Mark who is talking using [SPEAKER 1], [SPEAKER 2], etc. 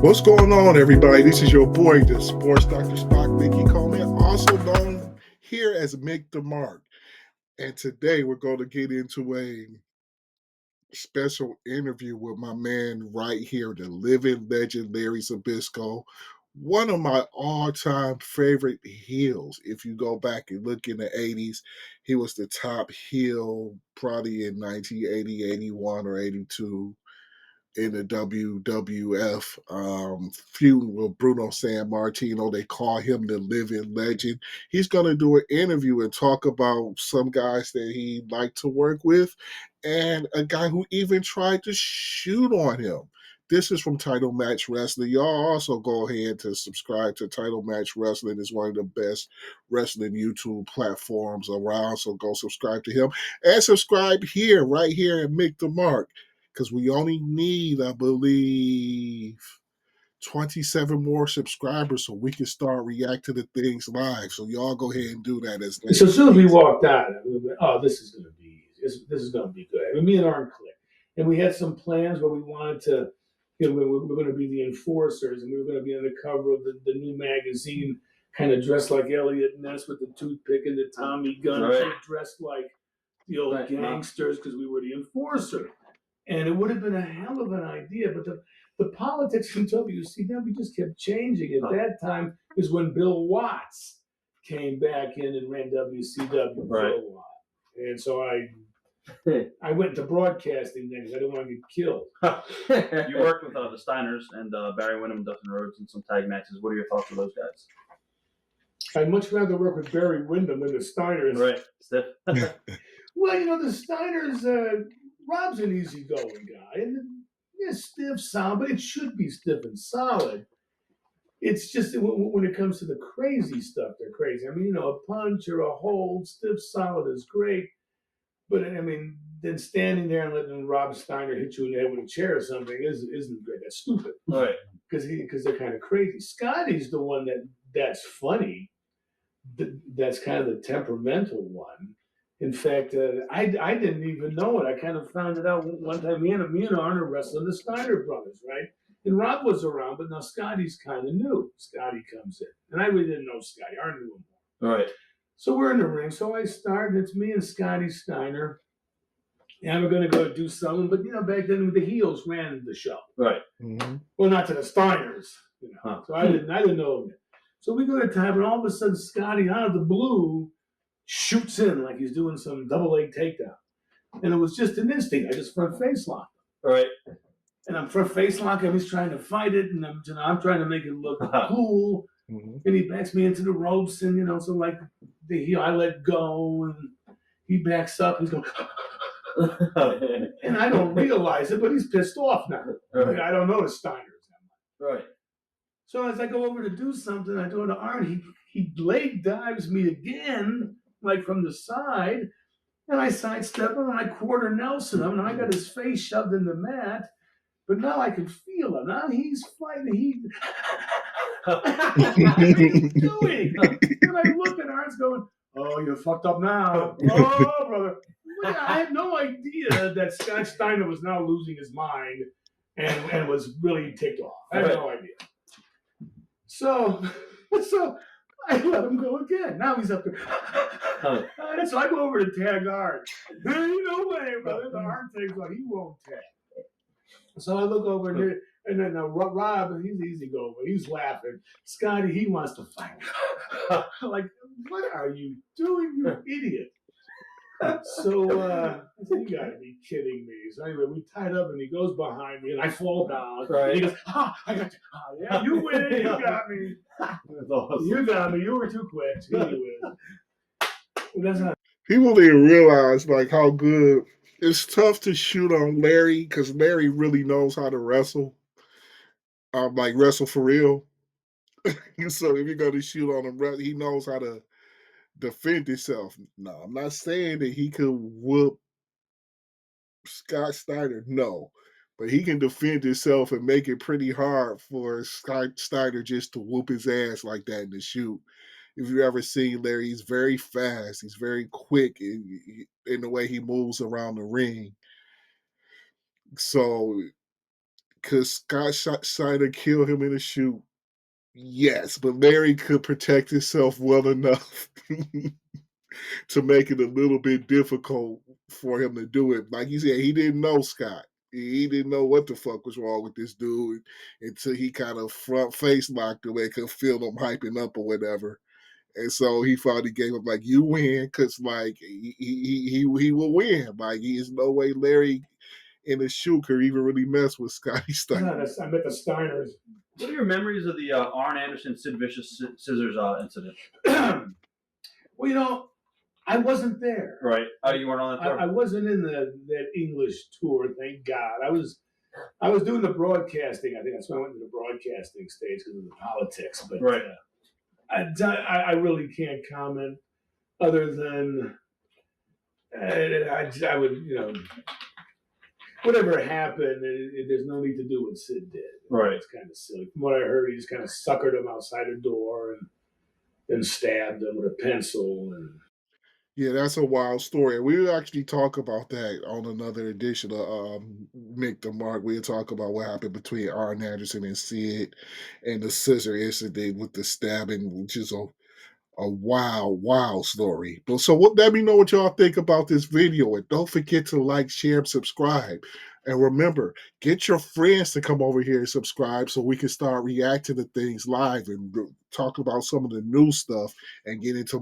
[SPEAKER 1] What's going on, everybody? This is your boy, the Sports Dr. Spock, Mickey Coleman, also known here as Mick the Mark. And today we're going to get into a special interview with my man right here, the living legend, Larry Zbyszko, one of my all-time favorite heels. If you go back and look in the 80s, he was the top heel probably in 1980, 81, or 82 in the WWF, feuding with Bruno San Martino. They call him the living legend. He's going to do an interview and talk about some guys that he liked to work with and a guy who even tried to shoot on him. This is from Title Match Wrestling. Y'all also go ahead to subscribe to Title Match Wrestling. It's one of the best wrestling YouTube platforms around, so go subscribe to him. And subscribe here, right here at Mick the Mark, because we only need, I believe, 27 more subscribers so we can start reacting to things live. So y'all go ahead and do that.
[SPEAKER 2] So as soon as we walked out, we went, oh, this is going to be easy. This is going to be good. I mean, me and Arn clicked. And we had some plans where we wanted to, we were going to be the enforcers, and we were going to be on the cover of the new magazine, kind of dressed like Elliot Ness with the toothpick and the Tommy gun, right. Dressed like the old gangsters because we were the enforcer. And it would have been a hell of an idea, but the politics in WCW just kept changing. At that time is when Bill Watts came back in and ran WCW for a while. And so I went into broadcasting then because I didn't want to get killed.
[SPEAKER 3] You worked with the Steiners and Barry Windham, Dustin Rhodes, in some tag matches. What are your thoughts on those guys?
[SPEAKER 2] I'd much rather work with Barry Windham than the Steiners.
[SPEAKER 3] Right, stiff.
[SPEAKER 2] Well, the Steiners, Rob's an easygoing guy, and stiff, solid, but it should be stiff and solid. It's just when it comes to the crazy stuff, they're crazy. I mean, a punch or a hold, stiff, solid is great. But, I mean, then standing there and letting Rob Steiner hit you in the head with a chair or something isn't great. That's stupid.
[SPEAKER 3] Right.
[SPEAKER 2] Because they're kind of crazy. Scotty's the one that's funny. That's kind of the temperamental one. In fact, I didn't even know it. I kind of found it out one time. Me and Arn are wrestling the Steiner Brothers, right? And Rob was around, but now Scotty's kind of new. Scotty comes in. And I really didn't know Scotty. Arn knew him more.
[SPEAKER 3] Right.
[SPEAKER 2] So we're in the ring. So I start, and it's me and Scotty Steiner. And we're going to go do something. But, back then the heels ran the show.
[SPEAKER 3] Right.
[SPEAKER 2] Mm-hmm. Well, not to the Steiners. So I didn't know him. So we go to time, and all of a sudden Scotty, out of the blue, shoots in like he's doing some double leg takedown. And it was just an instinct. I just front face locked him.
[SPEAKER 3] Right.
[SPEAKER 2] And I'm front face locking him. He's trying to fight it. And I'm trying to make it look cool. Mm-hmm. And he backs me into the ropes. And, so like the heel, I let go. And he backs up. He's going, and I don't realize it, but he's pissed off now. Right. I don't know the Steiners.
[SPEAKER 3] Right.
[SPEAKER 2] So as I go over to do something, I do it to Arn. He leg dives me again, like from the side, and I sidestep him and I quarter Nelson him, and I got his face shoved in the mat. But now I can feel him. Now he's fighting. What are you doing? And I look at Arn's going, "Oh, you're fucked up now." Oh, brother. I had no idea that Scott Steiner was now losing his mind and was really ticked off. I had no idea. So I let him go again. Now he's up there. And so I go over to tag Arn. No way, brother. The Arn tags off. He won't tag. So I look over there, and then Rob, he's easy going. He's laughing. Scotty, he wants to fight. Like, what are you doing, you idiot? So I said, you gotta be kidding me. So anyway, we tied up and he goes behind me and I fall down. Right. And he goes, I got you. Yeah, you win. You got me. That's awesome. You got me. You were too quick. That's not.
[SPEAKER 1] People didn't realize like how good. It's tough to shoot on Larry because Larry really knows how to wrestle. Like wrestle for real. So if you're gonna shoot on him, he knows how to defend himself. No, I'm not saying that he could whoop Scott Steiner. No, but he can defend himself and make it pretty hard for Scott Steiner just to whoop his ass like that in the shoot. If you ever seen Larry, he's very fast. He's very quick in the way he moves around the ring. So Could Scott Steiner kill him in a shoot? Yes, but Larry could protect himself well enough to make it a little bit difficult for him to do it. Like you said, he didn't know Scott. He didn't know what the fuck was wrong with this dude until he kind of front face locked him and could feel him hyping up or whatever. And so he finally gave up like, you win, because like he will win. Like there's no way Larry in the shoe could even really mess with Scotty Steiner.
[SPEAKER 2] I met the Steiners.
[SPEAKER 3] What are your memories of the Arn Anderson Sid Vicious scissors incident?
[SPEAKER 2] Well, you know, I wasn't there.
[SPEAKER 3] Right. Oh, you weren't on that tour?
[SPEAKER 2] I wasn't in that English tour, thank God. I was doing the broadcasting. I think that's when I went to the broadcasting stage because of the politics. But
[SPEAKER 3] right.
[SPEAKER 2] I really can't comment other than I would, you know, whatever happened, there's no need to do what Sid did.
[SPEAKER 3] Right.
[SPEAKER 2] It's kind of silly. From what I heard, he just kind of suckered him outside the door and then stabbed him with a pencil. And
[SPEAKER 1] yeah, that's a wild story. We'll actually talk about that on another edition of Mick the Mark. We'll talk about what happened between Arn Anderson and Sid and the scissor incident with the stabbing, which is a wild story. But so let me know what y'all think about this video. And don't forget to like, share, and subscribe. And remember, get your friends to come over here and subscribe so we can start reacting to things live and talk about some of the new stuff and get into